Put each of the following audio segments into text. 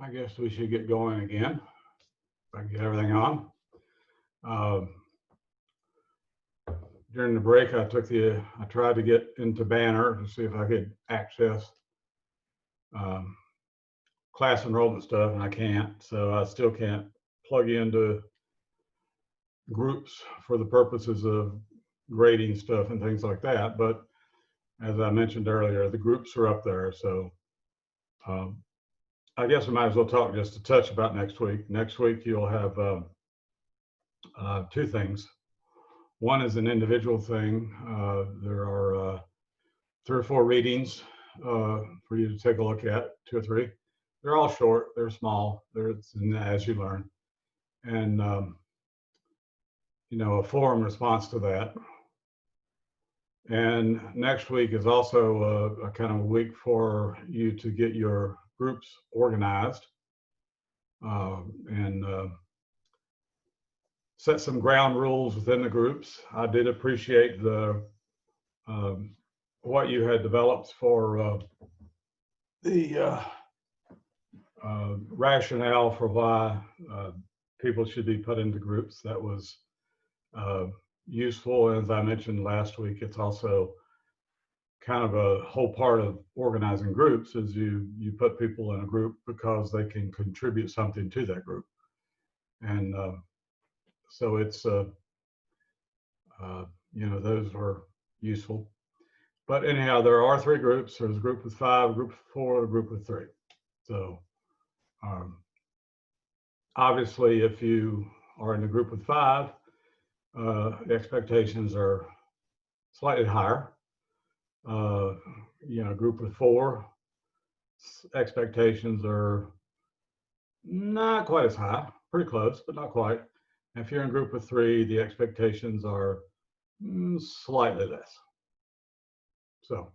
I guess we should get going again. If I can get everything on. Uh, During the break, I tried to get into Banner to see if I could access um, class enrollment stuff, and I can't. So I still can't plug into groups for the purposes of grading stuff and things like that. But as I mentioned earlier, the groups are up there. So um, I guess we might as well talk just a touch about next week. Next week, you'll have two things. One is an individual thing. There are 3 or 4 readings for you to take a look at, 2 or 3. They're all short, they're small, they're as you learn. And, a forum response to that. And next week is also a kind of a week for you to get your groups organized and set some ground rules within the groups. I did appreciate the what you had developed for the rationale for why people should be put into groups. That was useful. As I mentioned last week, it's also kind of a whole part of organizing groups is you put people in a group because they can contribute something to that group. And so it's, those are useful. But anyhow, there are 3 groups. There's a group with 5, a group with 4, a group with 3. So obviously, if you are in a group with 5, the expectations are slightly higher. A group with 4, expectations are not quite as high, pretty close, but not quite. And if you're in a group with 3, the expectations are slightly less. So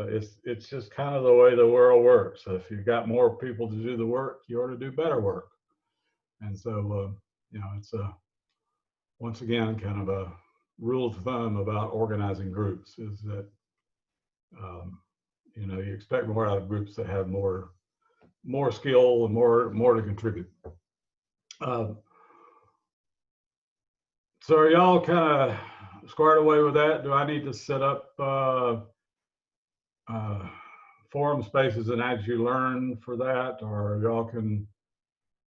it's just kind of the way the world works. So if you've got more people to do the work, you ought to do better work. And so, it's once again, kind of a rule of thumb about organizing groups is that, you expect more out of groups that have more skill and more to contribute. So are y'all kind of squared away with that? Do I need to set up forum spaces and As You Learn for that, or y'all can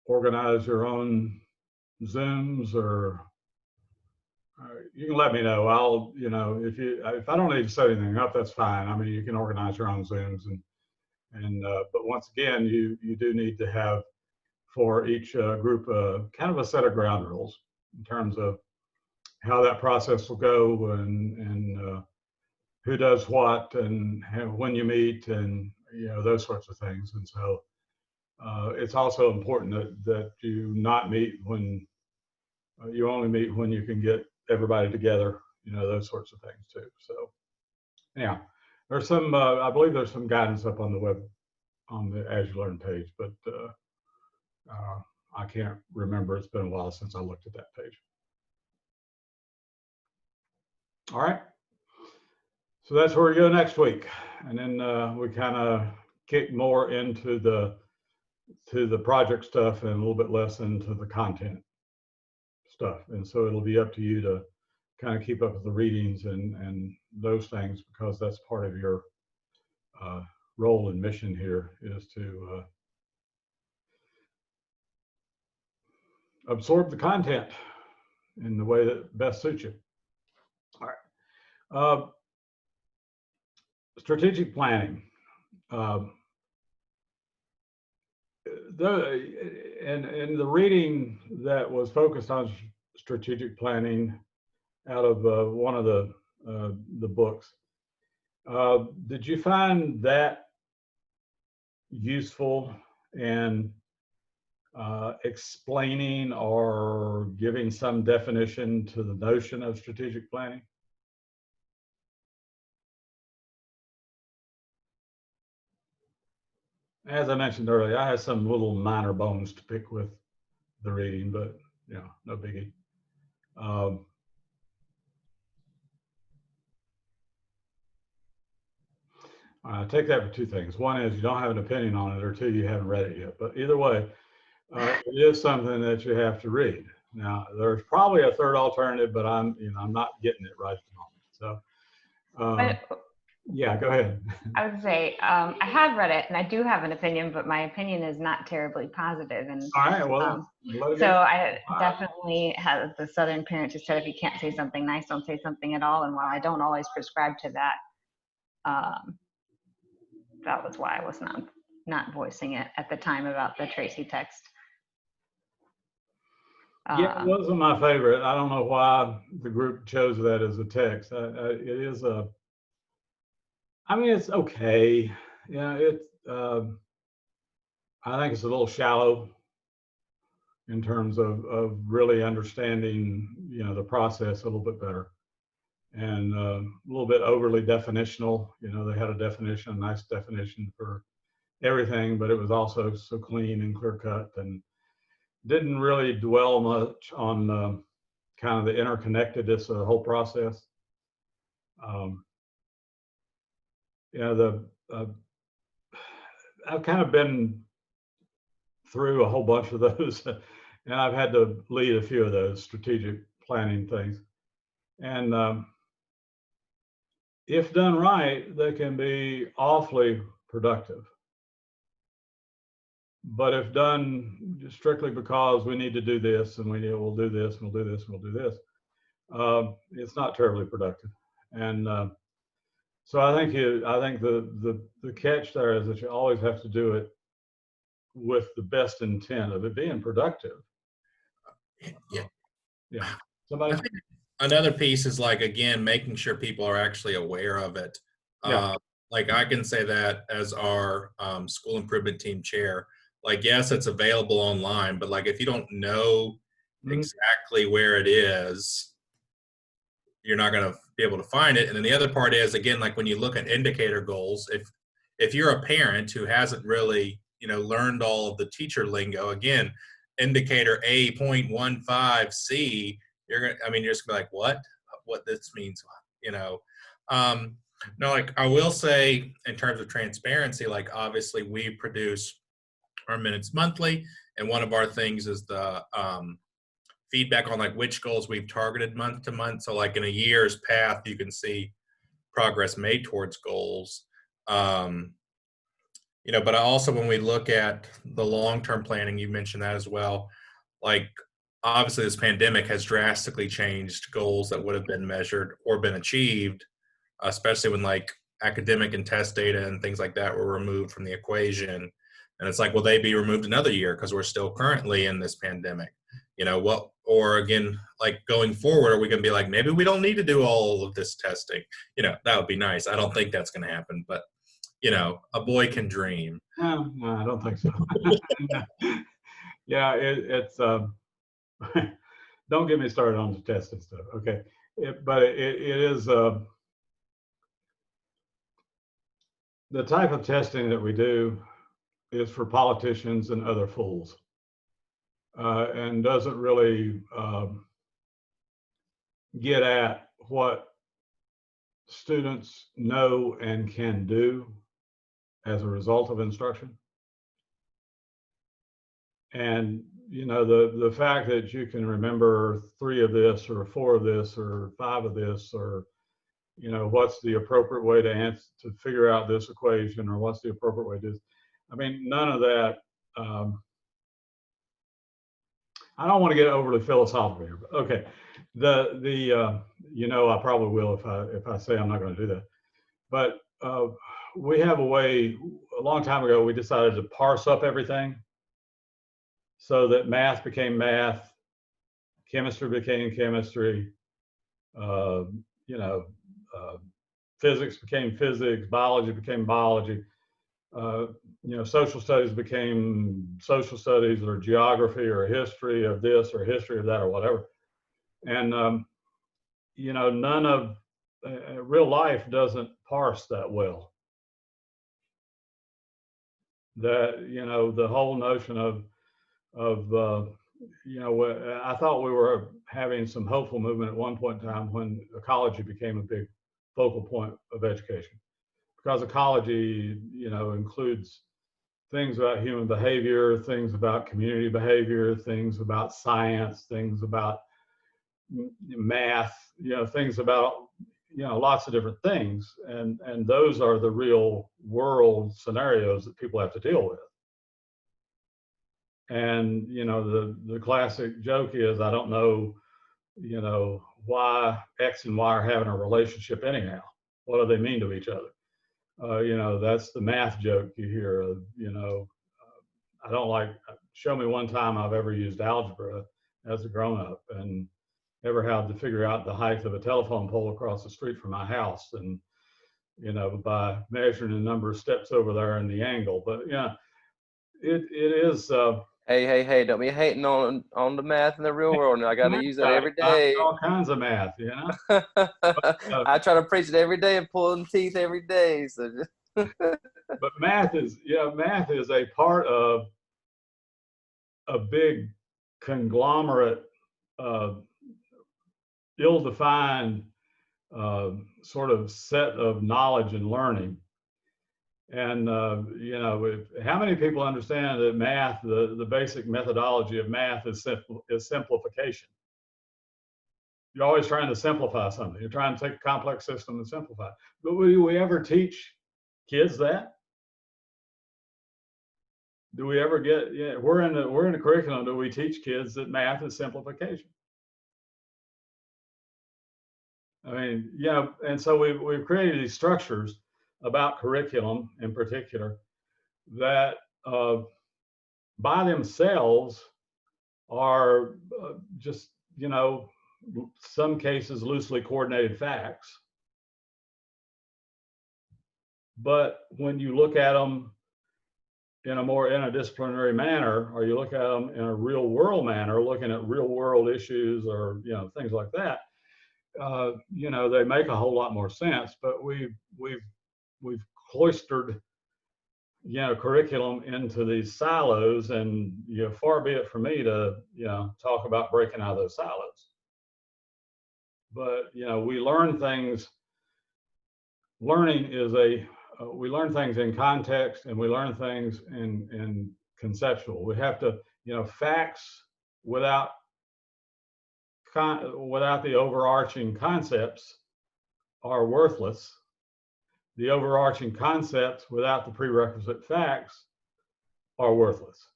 organize your own Zooms, or you can let me know. I'll, if I don't need to set anything up, that's fine. I mean, you can organize your own Zooms, but once again, you do need to have for each group kind of a set of ground rules in terms of how that process will go and who does what and when you meet and those sorts of things. And so it's also important that you not meet when you only meet when you can get everybody together, those sorts of things too. So yeah, there's some I believe there's some guidance up on the web on the As You Learn page, but I can't remember. It's been a while since I looked at that page. All right, so that's where we go next week, and then we kind of kick more into the project stuff and a little bit less into the content stuff. And so it'll be up to you to kind of keep up with the readings and those things, because that's part of your role and mission here is to absorb the content in the way that best suits you. All right. Strategic planning. And the reading that was focused on strategic planning out of one of the books, did you find that useful in explaining or giving some definition to the notion of strategic planning? As I mentioned earlier, I have some little minor bones to pick with the reading, but no biggie. Take that for two things. One is you don't have an opinion on it, or two, you haven't read it yet. But either way, it is something that you have to read. Now, there's probably a third alternative, but I'm not getting it right at the moment. So, But yeah, go ahead. I would say I have read it, and I do have an opinion, but my opinion is not terribly positive. And All right, well, let it so go. I definitely have the Southern parent who said, if you can't say something nice, don't say something at all. And while I don't always prescribe to that, that was why I was not voicing it at the time about the Tracy text. Yeah, it wasn't my favorite. I don't know why the group chose that as a text. It is I mean, it's okay. Yeah, I think it's a little shallow in terms of really understanding, the process a little bit better, and a little bit overly definitional. They had a definition, a nice definition for everything, but it was also so clean and clear cut, and didn't really dwell much on kind of the interconnectedness of the whole process. I've kind of been through a whole bunch of those, and I've had to lead a few of those strategic planning things. And if done right, they can be awfully productive. But if done strictly because we need to do this, and we'll do this, and we'll do this, and we'll do this, it's not terribly productive. And so I think the catch there is that you always have to do it with the best intent of it being productive. Yeah. Yeah. Somebody? Another piece is, like, again, making sure people are actually aware of it. Yeah. Like, I can say that as our school improvement team chair. Like, yes, it's available online, but, like, if you don't know exactly where it is, you're not going to be able to find it. And then the other part is, again, like when you look at indicator goals, if you're a parent who hasn't really, learned all of the teacher lingo, again, indicator A.15C, you're just gonna be like, what this means, No, like, I will say, in terms of transparency, like, obviously we produce our minutes monthly, and one of our things is the feedback on, like, which goals we've targeted month to month. So, like, in a year's path, you can see progress made towards goals. But also, when we look at the long-term planning, you mentioned that as well. Like, obviously this pandemic has drastically changed goals that would have been measured or been achieved, especially when, like, academic and test data and things like that were removed from the equation. And it's like, will they be removed another year because we're still currently in this pandemic? Or again, like, going forward, are we going to be like, maybe we don't need to do all of this testing? That would be nice. I don't think that's going to happen, but a boy can dream. No, I don't think so. Yeah, it's don't get me started on the testing stuff. Okay, but it is the type of testing that we do is for politicians and other fools, and doesn't really get at what students know and can do as a result of instruction. And the fact that you can remember 3 of this or 4 of this or 5 of this, or what's the appropriate way to figure out this equation, or what's the appropriate way to do this. I mean, none of that. I don't want to get overly philosophical here, but okay. I probably will if I say I'm not going to do that. But we have a way. A long time ago, we decided to parse up everything so that math became math, chemistry became chemistry, physics became physics, biology became biology. Social studies became social studies, or geography, or history of this, or history of that, or whatever. And none of real life doesn't parse that well. That the whole notion of I thought we were having some hopeful movement at one point in time when ecology became a big focal point of education, because ecology, you know, includes things about human behavior, things about community behavior, things about science, things about math, you know, things about, you know, lots of different things. And those are the real world scenarios that people have to deal with. And, you know, the classic joke is, I don't know, you know, why X and Y are having a relationship anyhow. What do they mean to each other? You know, that's the math joke you hear. You know, I don't like, show me one time I've ever used algebra as a grown up and ever had to figure out the height of a telephone pole across the street from my house, and, you know, by measuring the number of steps over there and the angle. But yeah, it is. Hey, don't be hating on the math in the real world. I got to use that every day. All kinds of math, you know. I try to preach it every day and pulling teeth every day. So but math is, yeah, math is a part of a big conglomerate, ill-defined sort of set of knowledge and learning. And, you know, how many people understand that math, the basic methodology of math is simplification? You're always trying to simplify something. You're trying to take a complex system and simplify it. But do we ever teach kids that? Do we ever get, yeah, we're in the curriculum, do we teach kids that math is simplification? I mean, yeah, and so we've created these structures about curriculum in particular that by themselves are just, you know, some cases loosely coordinated facts. But when you look at them in a more interdisciplinary manner, or you look at them in a real world manner, looking at real world issues or, you know, things like that, you know, they make a whole lot more sense. But we've cloistered, you know, curriculum into these silos, and, you know, far be it from me to, you know, talk about breaking out of those silos. But, you know, we learn things. Learning is we learn things in context, and we learn things in conceptual. We have to, you know, facts without the overarching concepts are worthless. The overarching concepts without the prerequisite facts are worthless.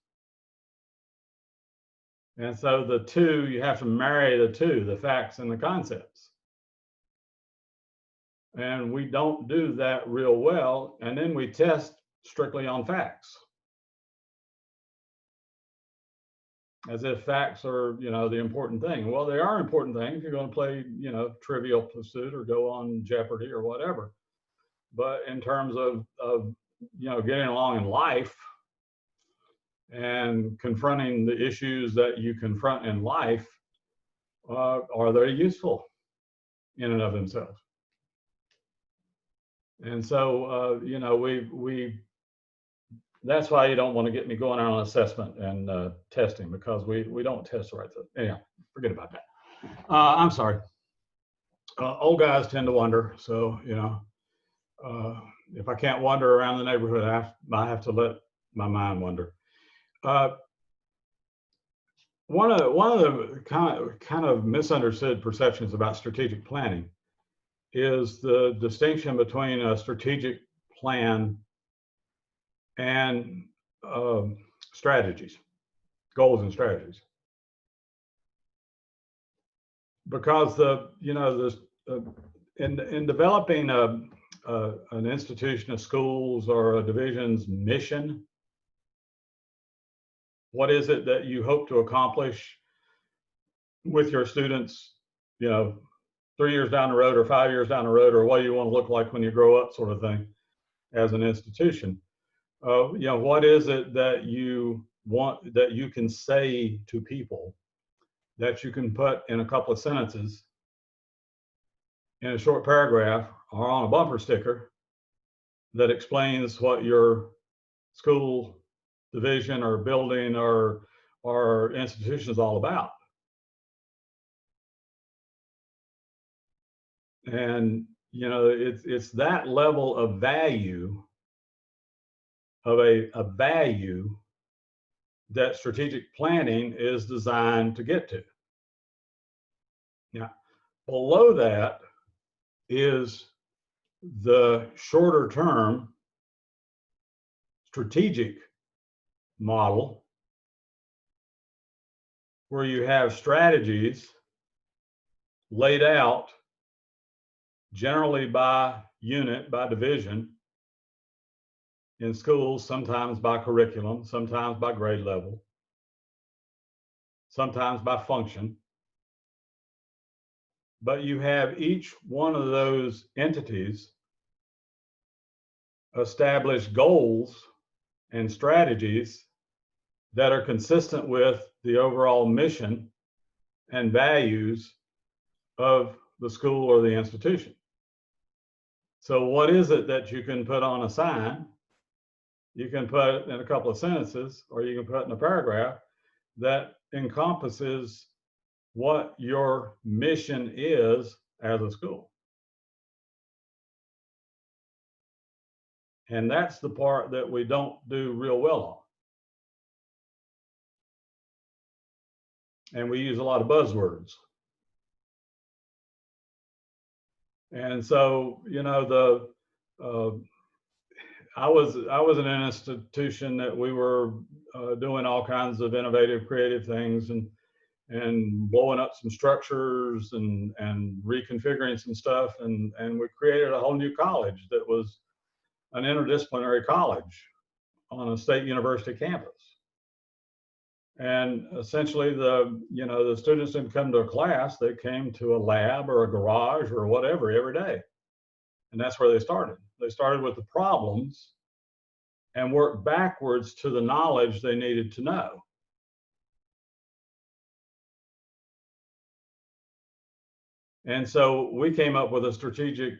And so the two, you have to marry the two, the facts and the concepts. And we don't do that real well. And then we test strictly on facts, as if facts are, you know, the important thing. Well, they are important things. You're going to play, you know, Trivial Pursuit or go on Jeopardy or whatever. But in terms of you know, getting along in life and confronting the issues that you confront in life, are they useful in and of themselves? And so, you know, that's why you don't want to get me going on assessment and testing, because we don't test the right thing. Anyhow, forget about that. I'm sorry. Old guys tend to wonder, so, you know, if I can't wander around the neighborhood, I have to let my mind wander. One of the kind of misunderstood perceptions about strategic planning is the distinction between a strategic plan and strategies, goals and strategies. Because in developing an institution, a schools or a division's mission, what is it that you hope to accomplish with your students, you know, 3 years down the road or 5 years down the road, or what do you want to look like when you grow up, sort of thing, as an institution? You know, what is it that you want, that you can say to people, that you can put in a couple of sentences, in a short paragraph, or on a bumper sticker, that explains what your school, division, or building or institution is all about? And you know, it's that level of value, of a value that strategic planning is designed to get to. Now, below that is the shorter term strategic model, where you have strategies laid out generally by unit, by division in schools, sometimes by curriculum, sometimes by grade level, sometimes by function. But you have each one of those entities establish goals and strategies that are consistent with the overall mission and values of the school or the institution. So what is it that you can put on a sign? You can put it in a couple of sentences, or you can put it in a paragraph that encompasses what your mission is as a school. And that's the part that we don't do real well on. And we use a lot of buzzwords. And so, you know, I was in an institution that we were doing all kinds of innovative, creative things, and blowing up some structures and reconfiguring some stuff, and we created a whole new college that was an interdisciplinary college on a state university campus. And essentially, the students didn't come to a class; they came to a lab or a garage or whatever every day, and that's where they started. They started with the problems and worked backwards to the knowledge they needed to know. And so we came up with a strategic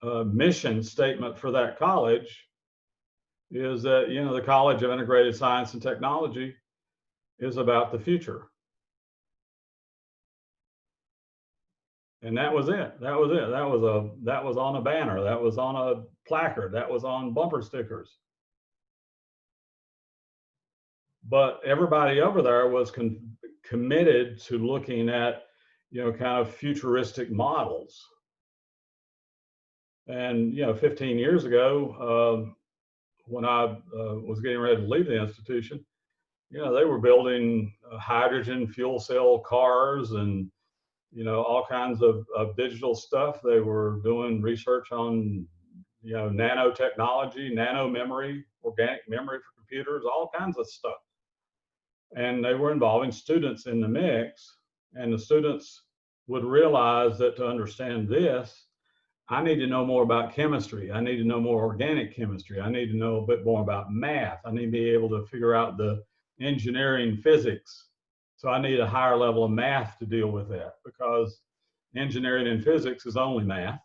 mission statement for that college, is that, you know, the College of Integrated Science and Technology is about the future. And that was it. That was it. That was on a banner. That was on a placard. That was on bumper stickers. But everybody over there was committed to looking at, you know, kind of futuristic models. And, you know, 15 years ago, when I was getting ready to leave the institution, you know, they were building hydrogen fuel cell cars and, you know, all kinds of digital stuff. They were doing research on, you know, nanotechnology, nano memory, organic memory for computers, all kinds of stuff. And they were involving students in the mix, and the students would realize that to understand this, I need to know more about chemistry. I need to know more organic chemistry. I need to know a bit more about math. I need to be able to figure out the engineering physics. So I need a higher level of math to deal with that, because engineering and physics is only math.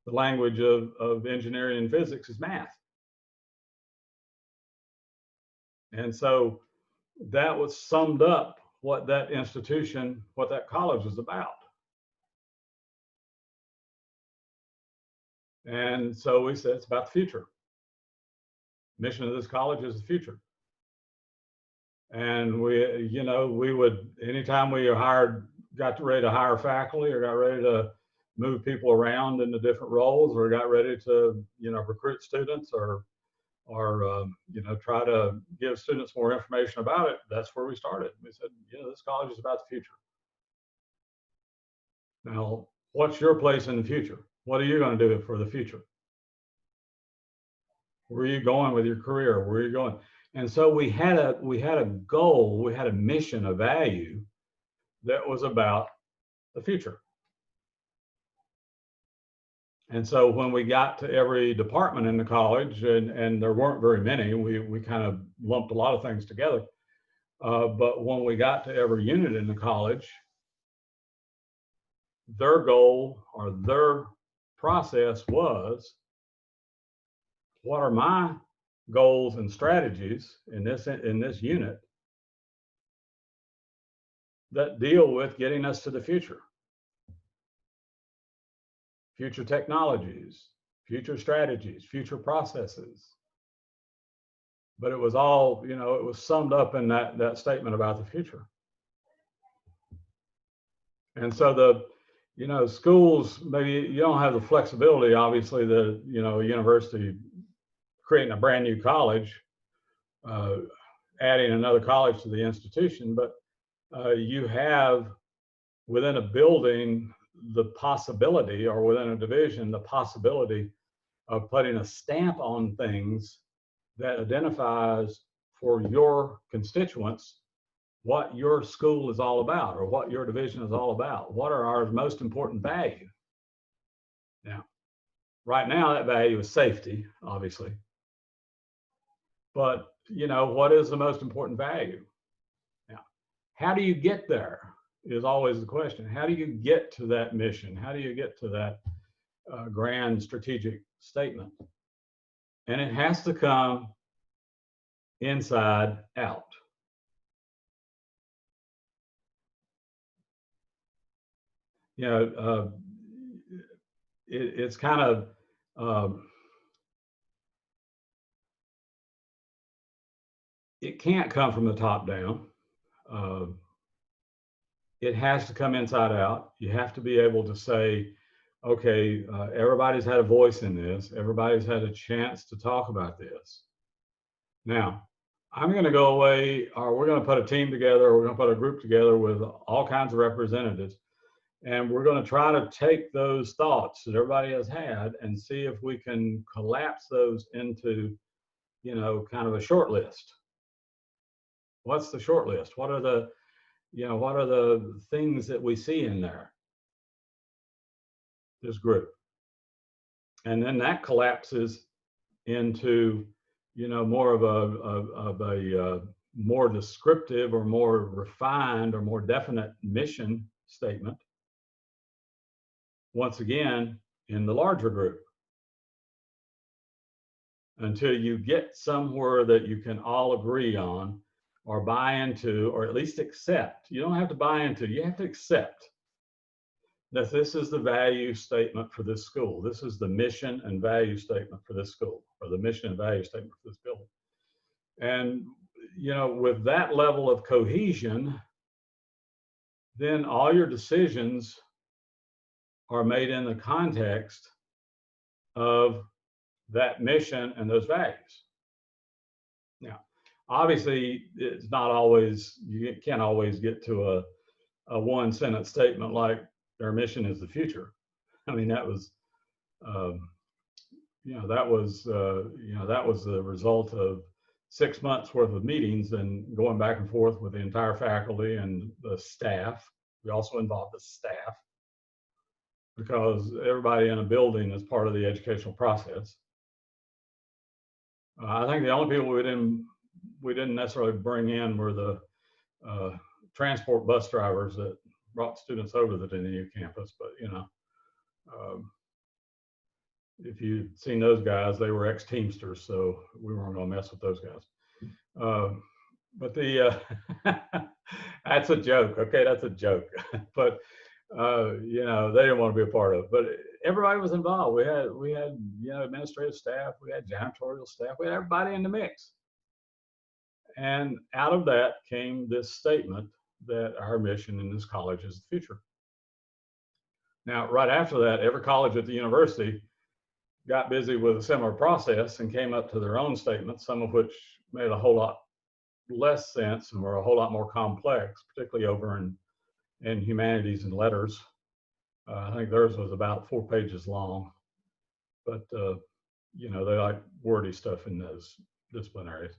The language of engineering and physics is math. And so that was summed up what that institution, what that college was about. And so we said, it's about the future. Mission of this college is the future. And we, you know, we would, anytime we got ready to hire faculty or got ready to move people around into different roles, or got ready to, you know, recruit students or you know, try to give students more information about it, that's where we started. We said, you know, this college is about the future. Now, what's your place in the future? What are you going to do for the future? Where are you going with your career? Where are you going? And so we had a goal, we had a mission, a value that was about the future. And so when we got to every department in the college, and there weren't very many, we kind of lumped a lot of things together. But when we got to every unit in the college, their goal or their process was, what are my goals and strategies in this unit that deal with getting us to the future? future technologies, future strategies, future processes. But it was all, you know, it was summed up in that statement about the future. And so the, you know, schools, maybe you don't have the flexibility, obviously, the, you know, a university creating a brand new college, adding another college to the institution, but you have within a building the possibility, or within a division, the possibility of putting a stamp on things that identifies for your constituents what your school is all about, or what your division is all about. What are our most important values? Now, right now, that value is safety, obviously. But, you know, what is the most important value? Now, how do you get there is always the question. How do you get to that mission? How do you get to that grand strategic statement? And it has to come inside out. You know, it's kind of, it can't come from the top down. It has to come inside out. You have to be able to say, okay, everybody's had a voice in this. Everybody's had a chance to talk about this. Now, I'm going to go away, or we're going to put a team together, or we're going to put a group together with all kinds of representatives. And we're going to try to take those thoughts that everybody has had and see if we can collapse those into, you know, kind of a short list. What's the short list? What are the, you know, what are the things that we see in there? This group. And then that collapses into, you know, more of a more descriptive or more refined or more definite mission statement. Once again, in the larger group, until you get somewhere that you can all agree on or buy into, or at least accept. You don't have to buy into, you have to accept that this is the value statement for this school. This is the mission and value statement for this school, or the mission and value statement for this building. And, you know, with that level of cohesion, then all your decisions are made in the context of that mission and those values. Now, obviously, it's not always, you can't always get to a one sentence statement like their mission is the future. I mean, that was, you know, that was the result of 6 months worth of meetings and going back and forth with the entire faculty and the staff. We also involved the staff, because everybody in a building is part of the educational process. I think the only people we didn't necessarily bring in were the transport bus drivers that brought students over to the new campus. But, you know, if you've seen those guys, they were ex-Teamsters, so we weren't going to mess with those guys. But the that's a joke. Okay, that's a joke. But you know, they didn't want to be a part of it. But everybody was involved. We had you know, administrative staff, we had janitorial staff, we had everybody in the mix. And out of that came this statement that our mission in this college is the future. Now, right after that, every college at the university got busy with a similar process and came up to their own statements, some of which made a whole lot less sense and were a whole lot more complex, particularly over in humanities and letters. I think theirs was about 4 pages long, but you know, they like wordy stuff in those disciplinaries.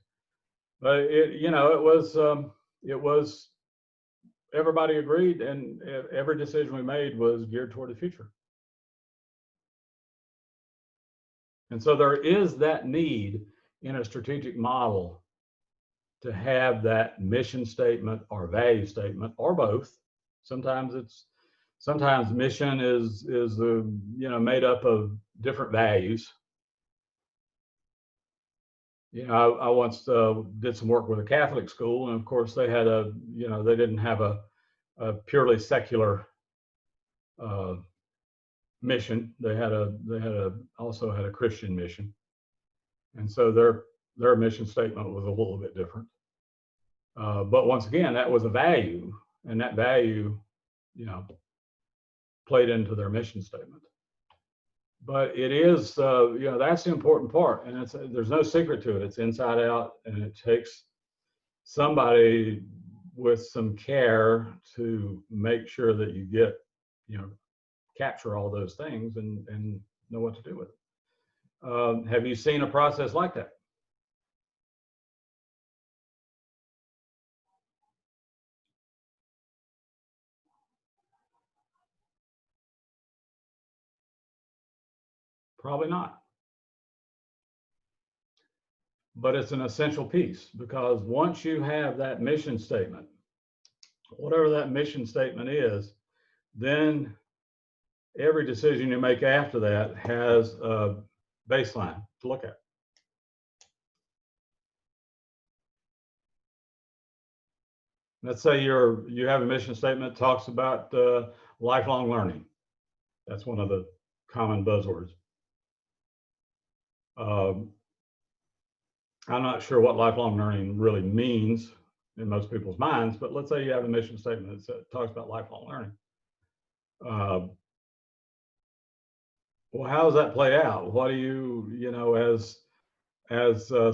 But it, you know, it was everybody agreed, and every decision we made was geared toward the future. And so there is that need in a strategic model to have that mission statement or value statement, or both. Sometimes mission is you know, made up of different values. You know, I once did some work with a Catholic school, and of course they had you know, they didn't have a purely secular mission. They also had a Christian mission, and so their mission statement was a little bit different. But once again, that was a value, and that value, you know, played into their mission statement. But it is, you know, that's the important part, and there's no secret to it. It's inside out, and it takes somebody with some care to make sure that you get, you know, capture all those things and know what to do with it. Have you seen a process like that? Probably not. But it's an essential piece, because once you have that mission statement, whatever that mission statement is, then every decision you make after that has a baseline to look at. Let's say you have a mission statement that talks about lifelong learning. That's one of the common buzzwords. I'm not sure what lifelong learning really means in most people's minds, but let's say you have a mission statement that talks about lifelong learning. Well, how does that play out? What do you know, as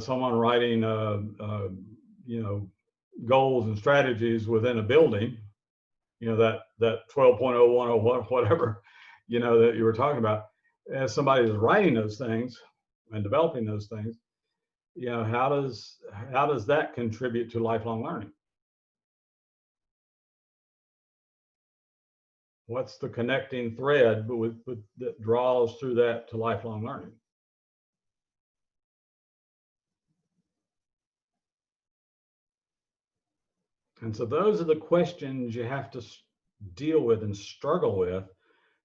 someone writing, you know, goals and strategies within a building, you know, that 12.01 or whatever, you know, that you were talking about, as somebody is writing those things and developing those things, you know, how does that contribute to lifelong learning? What's the connecting thread that draws through that to lifelong learning? And so those are the questions you have to deal with and struggle with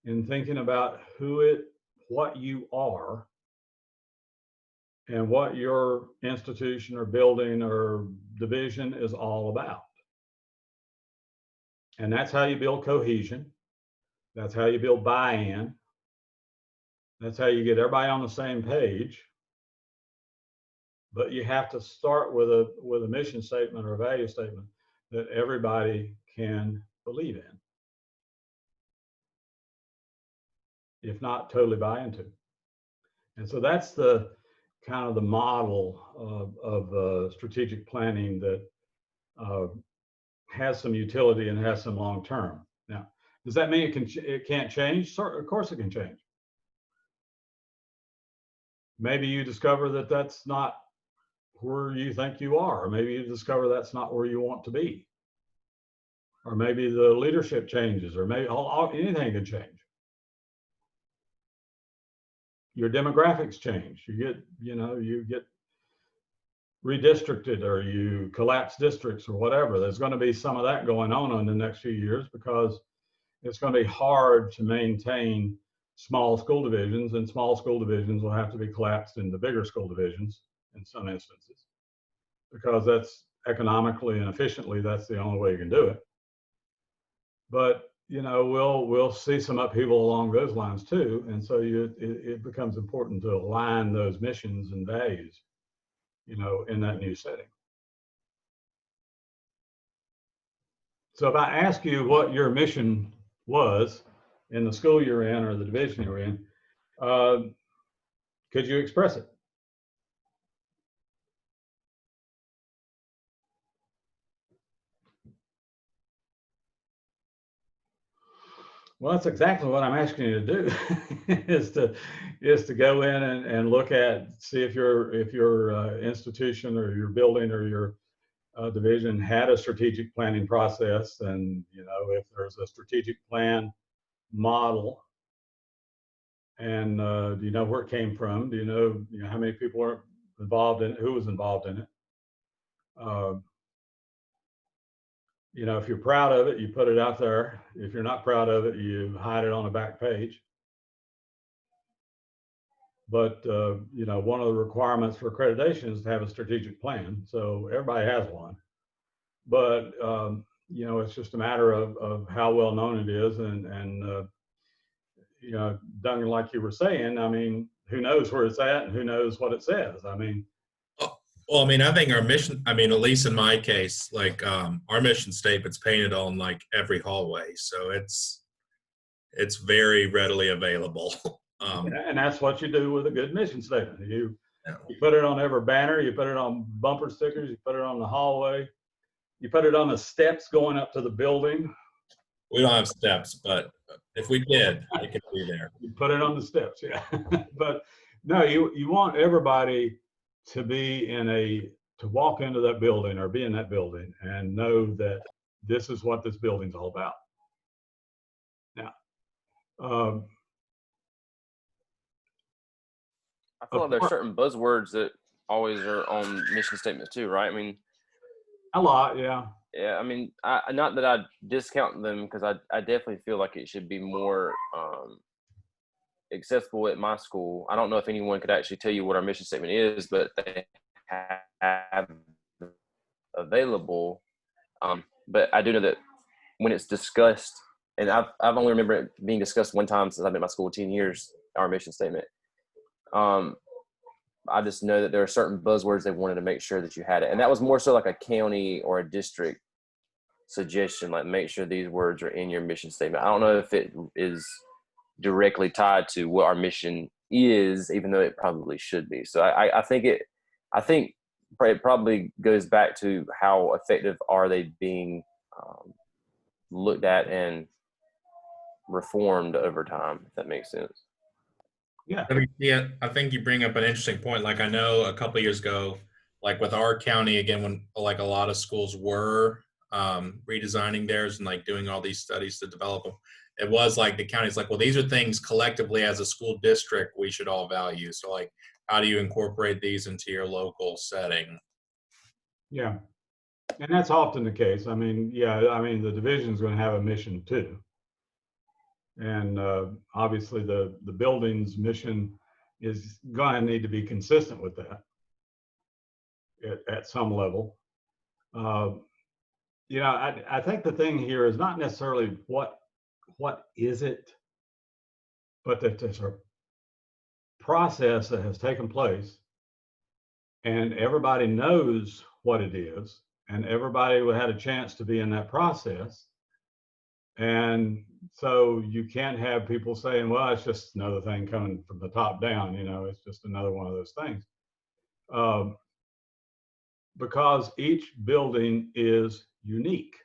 in thinking about what you are and what your institution or building or division is all about. And that's how you build cohesion. That's how you build buy-in. That's how you get everybody on the same page. But you have to start with a mission statement or a value statement that everybody can believe in, if not totally buy into. And so that's the kind of the model of strategic planning that has some utility and has some long term. Now, does that mean it can't change? Of course it can change. Maybe you discover that that's not where you think you are, or maybe you discover that's not where you want to be, or maybe the leadership changes, or maybe anything can change. Your demographics change. You get redistricted, or you collapse districts, or whatever. There's going to be some of that going on in the next few years, because it's going to be hard to maintain small school divisions, and small school divisions will have to be collapsed into bigger school divisions in some instances, because that's economically and efficiently, that's the only way you can do it. But you know, we'll see some upheaval along those lines too, and so it becomes important to align those missions and values, you know, in that new setting. So if I ask you what your mission was in the school you're in or the division you're in, could you express it? Well, that's exactly what I'm asking you to do, is to go in and look at, see if your institution or your building or your division had a strategic planning process, and you know, if there's a strategic plan model, and do you know where it came from? Do you know how many people were involved in it? Who was involved in it? You know, if you're proud of it, you put it out there. If you're not proud of it, you hide it on a back page. But you know, one of the requirements for accreditation is to have a strategic plan. So everybody has one. But you know, it's just a matter of how well known it is, and you know, Duncan, like you were saying, I mean, who knows where it's at and who knows what it says? I mean, well, I mean, I think our mission, I mean, at least in my case, like our mission statement's painted on like every hallway. So it's very readily available. and that's what you do with a good mission statement. You Yeah. put it on every banner, you put it on bumper stickers, you put it on the hallway, you put it on the steps going up to the building. We don't have steps, but if we did, it could be there. You put it on the steps, yeah. But no, you want everybody to be to walk into that building or be in that building and know that this is what this building's all about. Now, I feel like there's certain buzzwords that always are on mission statements too, right? I mean, a lot, yeah. yeah. I mean, not that I discount them, because I definitely feel like it should be more accessible at my school. I don't know if anyone could actually tell you what our mission statement is, but they have available. But I do know that when it's discussed, and I've only remember it being discussed one time since I've been in my school 10 years, our mission statement. I just know that there are certain buzzwords they wanted to make sure that you had it. And that was more so like a county or a district suggestion, like make sure these words are in your mission statement. I don't know if it is directly tied to what our mission is, even though it probably should be. So I think it probably goes back to how effective are they being looked at and reformed over time, if that makes sense. Yeah. I mean, yeah, I think you bring up an interesting point. Like I know a couple of years ago, like with our county, again, when like a lot of schools were redesigning theirs and like doing all these studies to develop them, it was like the county's like, well, these are things collectively as a school district we should all value. So like, how do you incorporate these into your local setting? Yeah. And that's often the case. I mean, yeah, I mean, the division is going to have a mission too. And obviously the building's mission is going to need to be consistent with that at some level. You know, I think the thing here is not necessarily what is it, but that there's a process that has taken place and everybody knows what it is and everybody had a chance to be in that process. And so you can't have people saying, well, it's just another thing coming from the top down, you know, it's just another one of those things. Because each building is unique.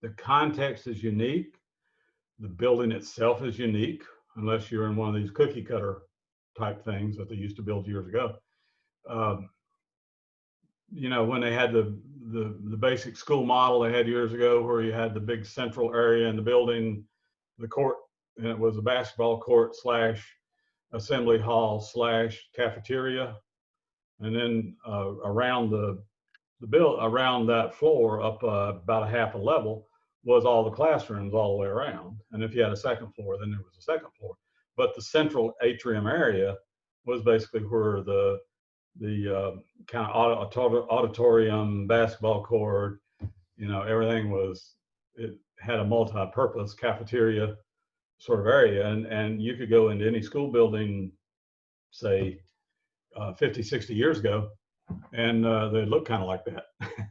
The context is unique. The building itself is unique, unless you're in one of these cookie cutter type things that they used to build years ago. You know, when they had the basic school model they had years ago, where you had the big central area in the building, the court, and it was a basketball court / assembly hall / cafeteria, and then around around that floor up about a half a level was all the classrooms all the way around. And if you had a second floor, then there was a second floor. But the central atrium area was basically where the kind of auditorium, basketball court, you know, everything was, it had a multi-purpose cafeteria sort of area. And you could go into any school building, say 50, 60 years ago, and they look kind of like that,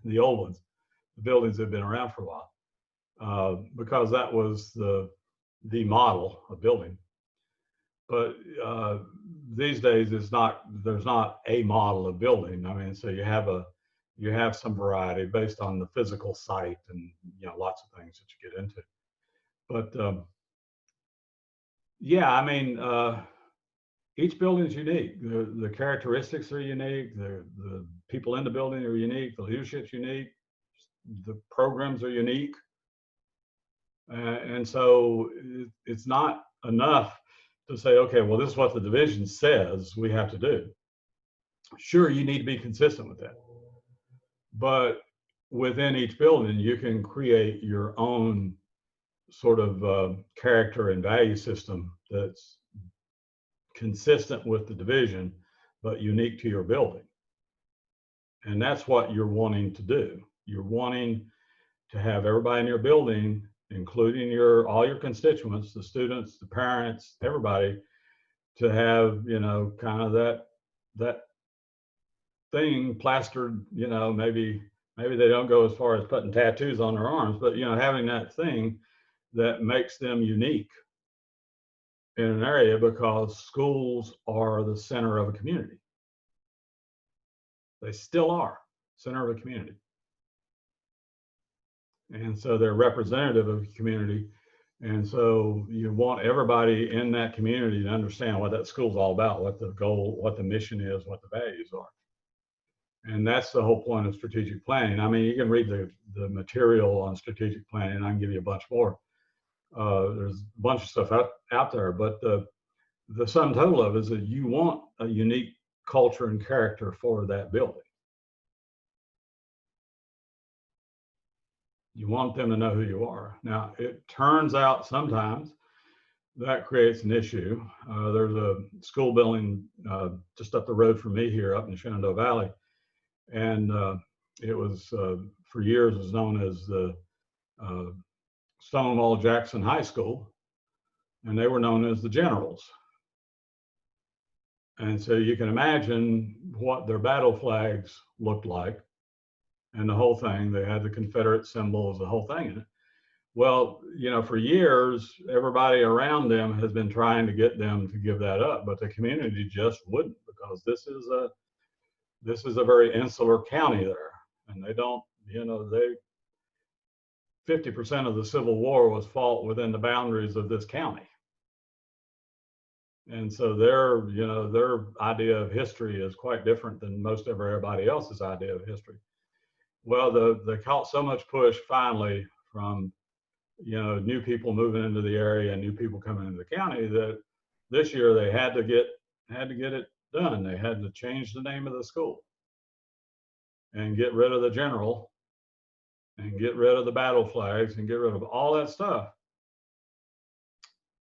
the old ones, the buildings that have been around for a while, because that was the model of building. But these days, there's not a model of building. I mean, so you have some variety based on the physical site and, you know, lots of things that you get into. But yeah, I mean, each building is unique. The characteristics are unique. The people in the building are unique. The leadership's unique. The programs are unique. And so it's not enough to say, okay, well, this is what the division says we have to do. Sure, you need to be consistent with that. But within each building, you can create your own sort of character and value system that's consistent with the division, but unique to your building. And that's what you're wanting to do. You're wanting to have everybody in your building including all your constituents, the students, the parents, everybody, to have, you know, kind of that thing plastered, you know, maybe they don't go as far as putting tattoos on their arms, but, you know, having that thing that makes them unique in an area, because schools are the center of a community. They still are center of a community. And so they're representative of the community. And so you want everybody in that community to understand what that school's all about, what the goal, what the mission is, what the values are. And that's the whole point of strategic planning. I mean, you can read the material on strategic planning. I can give you a bunch more. There's a bunch of stuff out there, but the sum total of it is that you want a unique culture and character for that building. You want them to know who you are. Now, it turns out sometimes that creates an issue. There's a school building just up the road from me here up in the Shenandoah Valley. And it was, for years, was known as the Stonewall Jackson High School. And they were known as the Generals. And so you can imagine what their battle flags looked like. And the whole thing, they had the Confederate symbols, the whole thing in it. Well, you know, for years, everybody around them has been trying to get them to give that up, but the community just wouldn't, because this is a very insular county there, and they don't, you know, 50% of the Civil War was fought within the boundaries of this county. And so their idea of history is quite different than most of everybody else's idea of history. Well, they caught so much push finally from, you know, new people moving into the area and new people coming into the county, that this year they had to get it done. They had to change the name of the school and get rid of the general and get rid of the battle flags and get rid of all that stuff.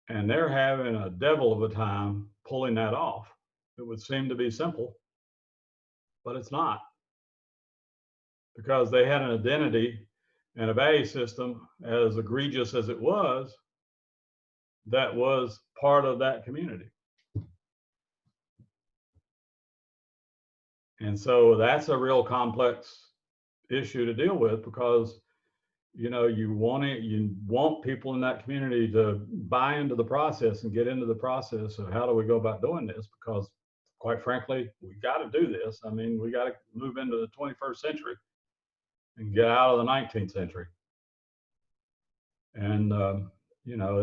And they're having a devil of a time pulling that off. It would seem to be simple, but it's not. Because they had an identity and a value system, as egregious as it was, that was part of that community. And so that's a real complex issue to deal with, because, you know, you want people in that community to buy into the process and get into the process of how do we go about doing this, because quite frankly, we got to do this. I mean, we got to move into the 21st century and get out of the 19th century. And you know,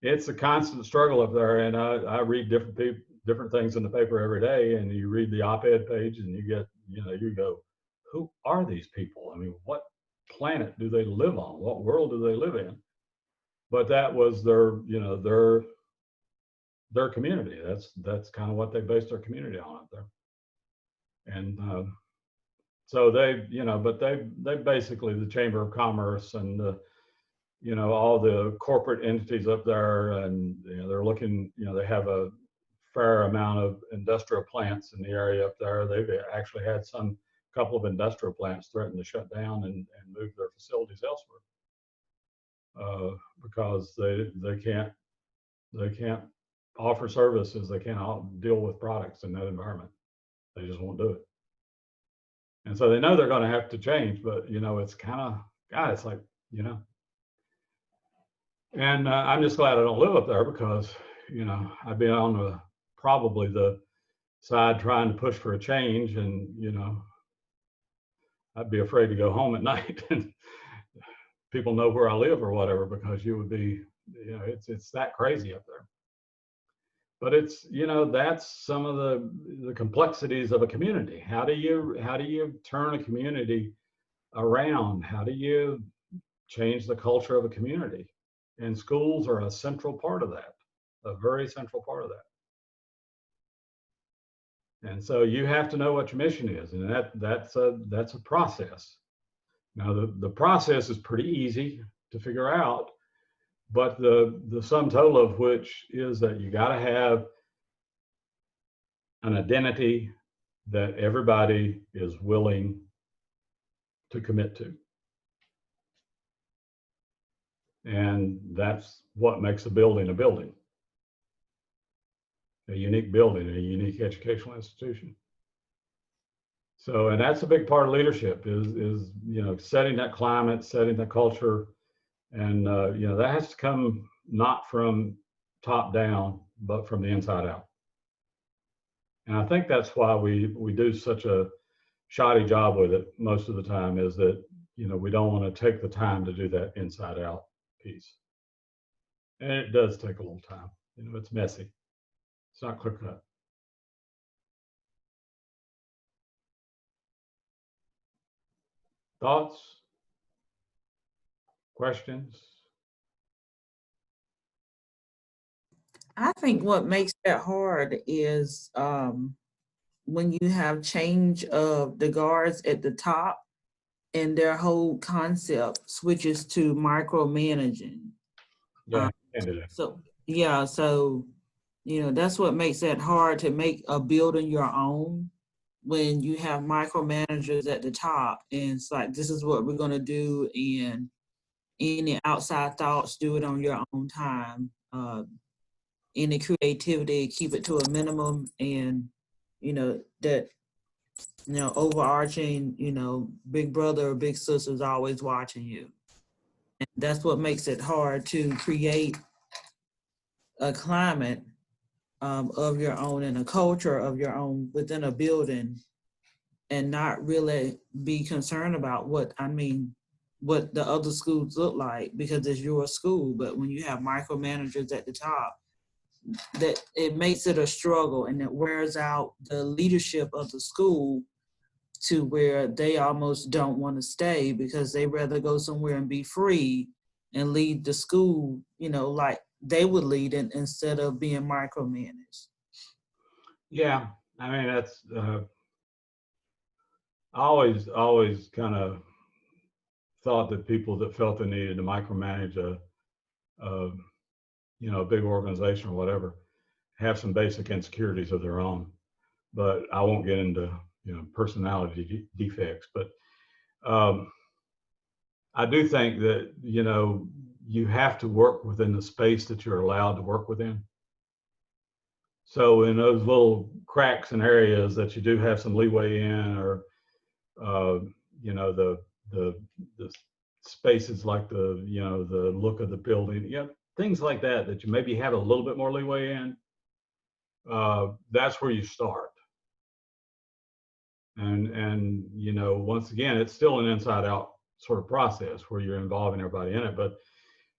it's a constant struggle up there. And I read different things in the paper every day, and you read the op-ed page and you get, you know, you go, who are these people? I mean, what planet do they live on? What world do they live in? But that was their, you know, their community. That's kind of what they based their community on up there. And so they, you know, but they basically, the Chamber of Commerce and the, you know, all the corporate entities up there, and, you know, they're looking, you know, they have a fair amount of industrial plants in the area up there. They've actually had couple of industrial plants threaten to shut down and move their facilities elsewhere, because they can't offer services, they can't deal with products in that environment. They just won't do it. And so they know they're going to have to change, but, you know, it's kind of, God, it's like, you know. And I'm just glad I don't live up there, because, you know, I've been on probably the side trying to push for a change, and, you know, I'd be afraid to go home at night and people know where I live or whatever, because you would be, you know, it's that crazy up there. But it's, you know, that's some of the complexities of a community. How do you turn a community around? How do you change the culture of a community? And schools are a central part of that, a very central part of that. And so you have to know what your mission is, and that's a process. Now the process is pretty easy to figure out, but the sum total of which is that you got to have an identity that everybody is willing to commit to. And that's what makes a building, a unique building, a unique educational institution. So, and that's a big part of leadership is setting that climate, setting the culture, and that has to come not from top down, but from the inside out. And I think that's why we do such a shoddy job with it most of the time, is that we don't want to take the time to do that inside out piece. And it does take a little time. It's messy. It's not clear cut. Thoughts? Questions? I think what makes that hard is when you have change of the guards at the top and their whole concept switches to micromanaging. Yeah, can't do that. So yeah, so that's what makes it hard to make a building your own, when you have micromanagers at the top and it's like, this is what we're going to do, and any outside thoughts, do it on your own time. Any creativity, keep it to a minimum, and that overarching, big brother or big sister is always watching you. And that's what makes it hard to create a climate of your own and a culture of your own within a building, and not really be concerned about what the other schools look like, because it's your school. But when you have micromanagers at the top, that it makes it a struggle, and it wears out the leadership of the school to where they almost don't want to stay, because they rather go somewhere and be free and lead the school, like they would lead it, instead of being micromanaged. Yeah, I mean, that's I always kind of thought that people that felt they needed to micromanage a big organization or whatever have some basic insecurities of their own. But I won't get into personality defects. But I do think that you have to work within the space that you're allowed to work within. So in those little cracks and areas that you do have some leeway in, or the spaces like the look of the building, things like that you maybe have a little bit more leeway in, that's where you start. And once again, it's still an inside out sort of process where you're involving everybody in it, but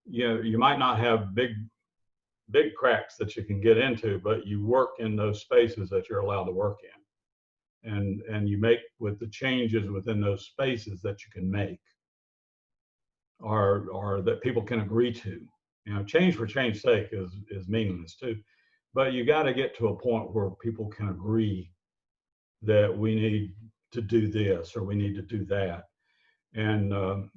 you might not have big cracks that you can get into, but you work in those spaces that you're allowed to work in, and you make with the changes within those spaces that you can make, or that people can agree to. Change for change's sake is meaningless too, but you got to get to a point where people can agree that we need to do this or we need to do that. And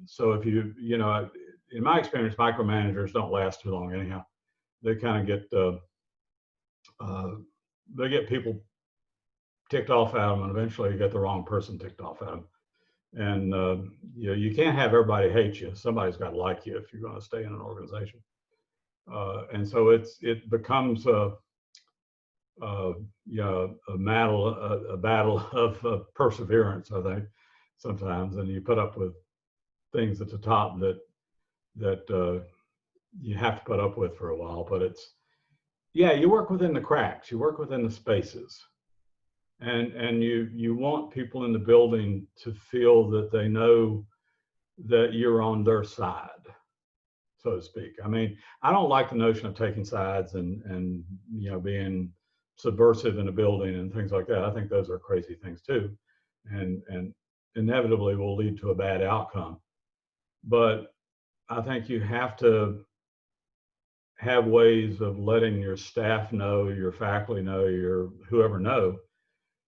so if in my experience, micromanagers don't last too long anyhow. They kind of get they get people ticked off at them, and eventually you get the wrong person ticked off at them. And you can't have everybody hate you. Somebody's got to like you if you're going to stay in an organization. And so it becomes a battle of perseverance, I think, sometimes. And you put up with things at the top that you have to put up with for a while. But you work within the cracks, you work within the spaces, and you want people in the building to feel that they know that you're on their side, so to speak. I mean, I don't like the notion of taking sides and being subversive in a building and things like that. I think those are crazy things too, and inevitably will lead to a bad outcome. But I think you have to have ways of letting your staff know, your faculty know, your whoever know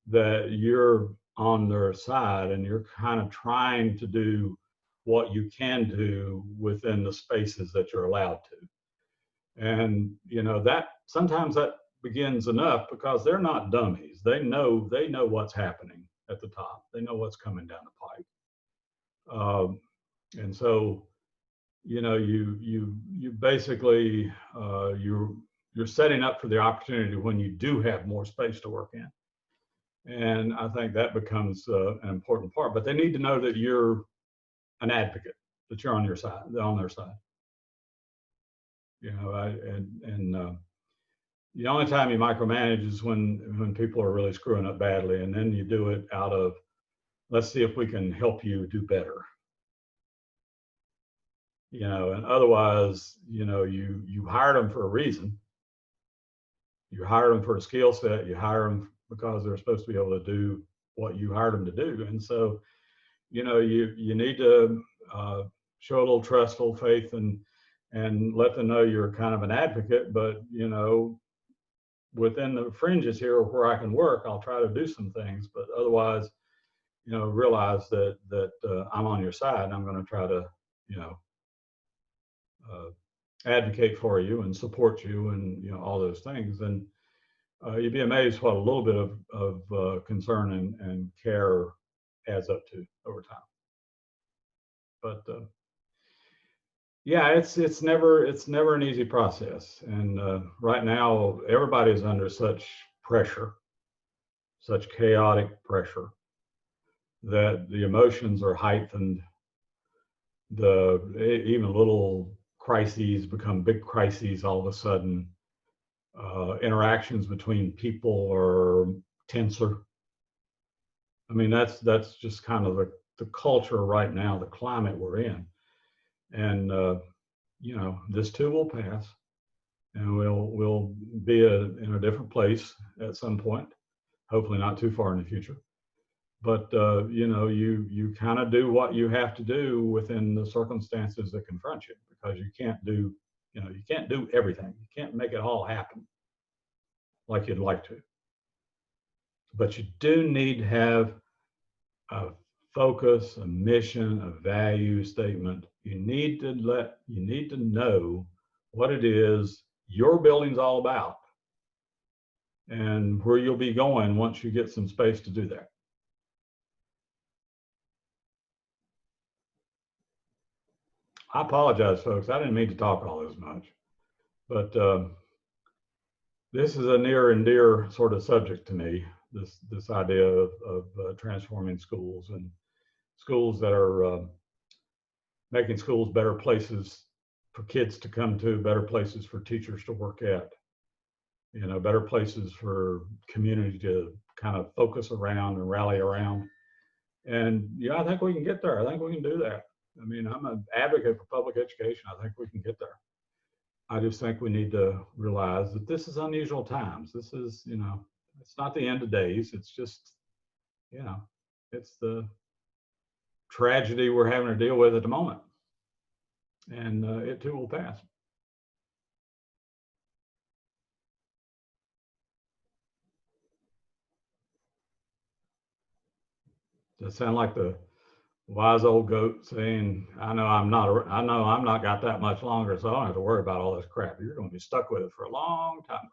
that you're on their side, and you're kind of trying to do what you can do within the spaces that you're allowed to. And that sometimes that begins enough, because they're not dummies. They know what's happening at the top. They know what's coming down the pike. And so you know, you basically, you're setting up for the opportunity when you do have more space to work in. And I think that becomes an important part, but they need to know that you're an advocate, that you're on your side, on their side. You know, the only time you micromanage is when people are really screwing up badly, and then you do it out of, let's see if we can help you do better. You know, and otherwise, you know, you hired them for a reason. You hire them for a skill set. You hire them because they're supposed to be able to do what you hired them to do. And so, you know, you need to show a little trust, a little faith, and let them know you're kind of an advocate. But, you know, within the fringes here where I can work, I'll try to do some things. But otherwise, you know, realize that I'm on your side, and I'm going to try to, you know, advocate for you and support you, and, you know, all those things. And you'd be amazed what a little bit of concern and care adds up to over time. But yeah, it's never an easy process. And right now, everybody's under such pressure, such chaotic pressure, that the emotions are heightened. Even little crises become big crises all of a sudden. Interactions between people are tenser. I mean, that's just kind of the culture right now, the climate we're in. And you know, this too will pass, and we'll be in a different place at some point, hopefully not too far in the future. But you know, you kind of do what you have to do within the circumstances that confront you, because you can't do, you know, you can't do everything. You can't make it all happen like you'd like to. But you do need to have a focus, a mission, a value statement. You need to know what it is your building's all about, and where you'll be going once you get some space to do that. I apologize, folks. I didn't mean to talk all this much, but this is a near and dear sort of subject to me. This idea of transforming schools, and schools that are making schools better places for kids to come to, better places for teachers to work at, you know, better places for community to kind of focus around and rally around. And yeah, I think we can get there. I think we can do that. I mean, I'm an advocate for public education. I think we can get there. I just think we need to realize that this is unusual times. This is, you know, it's not the end of days. It's just, you know, it's the tragedy we're having to deal with at the moment. And it too will pass. Does that sound like the wise old goat saying, I know I'm not got that much longer, so I don't have to worry about all this crap. You're going to be stuck with it for a long time.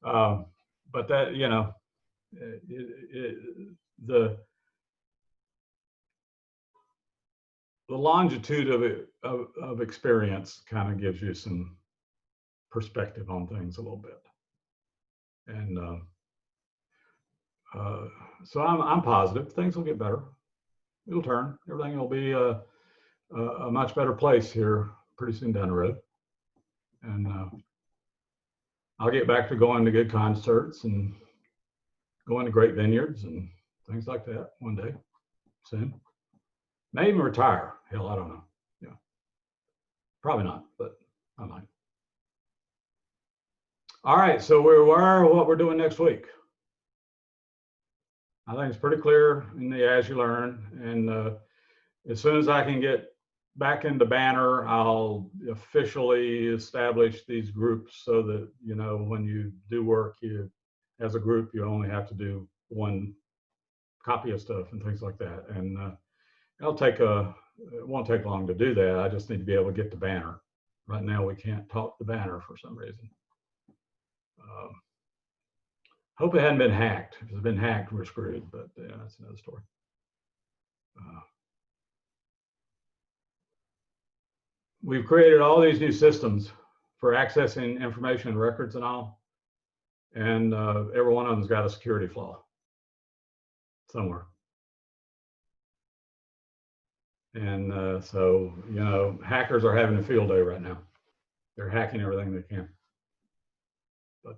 No. But that, you know, the longitude of experience kind of gives you some perspective on things a little bit. And so I'm positive things will get better. It'll turn. Everything will be a much better place here pretty soon down the road. And I'll get back to going to good concerts and going to great vineyards and things like that one day soon. May even retire. Hell, I don't know. Yeah, probably not, but I might. All right, so where what we're doing next week. I think it's pretty clear in the As You Learn, and as soon as I can get back into Banner, I'll officially establish these groups so that, you know, when you do work, as a group, you only have to do one copy of stuff and things like that. And it won't take long to do that. I just need to be able to get the Banner. Right now, we can't talk the Banner for some reason. Hope it hadn't been hacked. If it's been hacked, we're screwed, but yeah, that's another story. we've created all these new systems for accessing information records and all. And every one of them's got a security flaw somewhere. And so, you know, hackers are having a field day right now. They're hacking everything they can. But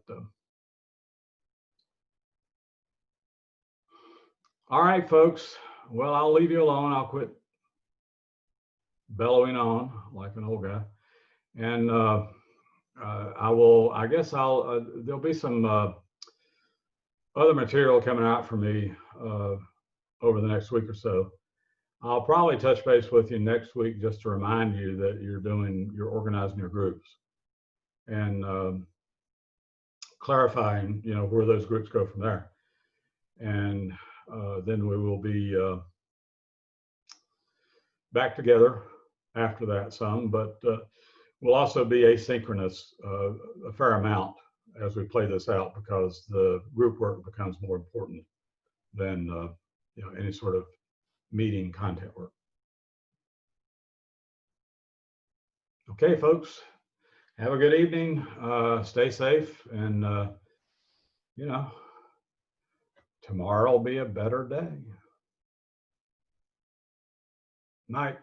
all right, folks. Well, I'll leave you alone. I'll quit bellowing on like an old guy. And I guess there'll be some other material coming out for me over the next week or so. I'll probably touch base with you next week just to remind you that you're organizing your groups and clarifying, you know, where those groups go from there. And then we will be back together after that some, but we'll also be asynchronous a fair amount as we play this out, because the group work becomes more important than you know, any sort of meeting content work. Okay, folks, have a good evening. Stay safe, and you know, tomorrow will be a better day. Night.